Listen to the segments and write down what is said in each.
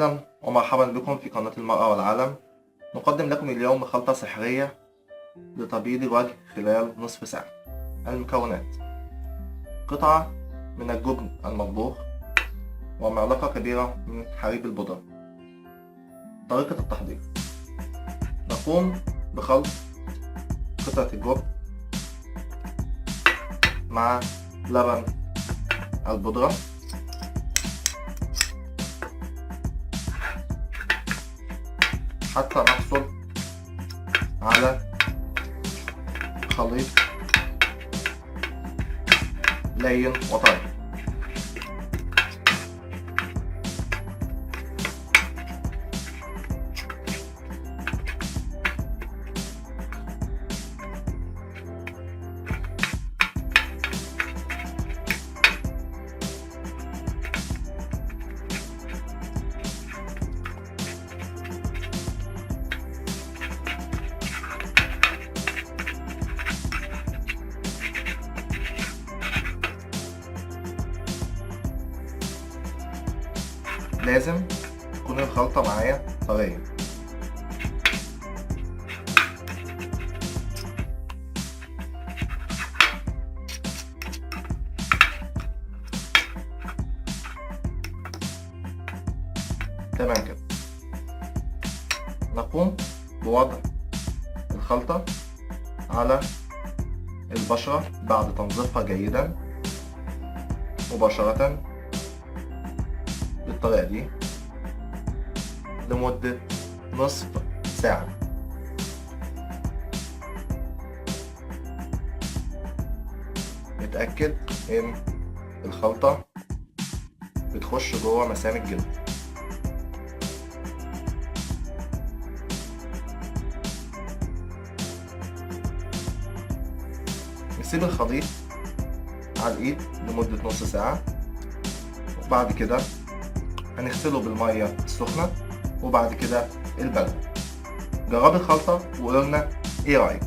أهلا ومرحبا بكم في قناة المرأة والعالم. نقدم لكم اليوم خلطة سحرية لتبييض الوجه خلال نصف ساعة. المكونات: قطعة من الجبن المطبوخ ومعلقة كبيرة من حليب البودرة. طريقة التحضير: نقوم بخلط قطعة الجبن مع لبن البودرة حتى نحصل على خليط لين وطري. لازم تكون الخلطة معايا طرية. تمام كده. نقوم بوضع الخلطة على البشرة بعد تنظيفها جيدا مباشرة بالطريقة دي لمدة نصف ساعة. نتأكد إن الخلطة بتخش جوه مسام الجلد. نسيب الخليط على الإيد لمدة نص ساعة، وبعد كده هنغسله بالمية السخنة وبعد كده البلد. جربي الخلطة وقولنا ايه رأيك.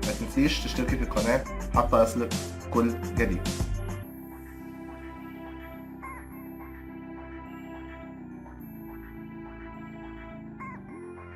ما تنسيش تشتركي في القناة حتى يصلك كل جديد.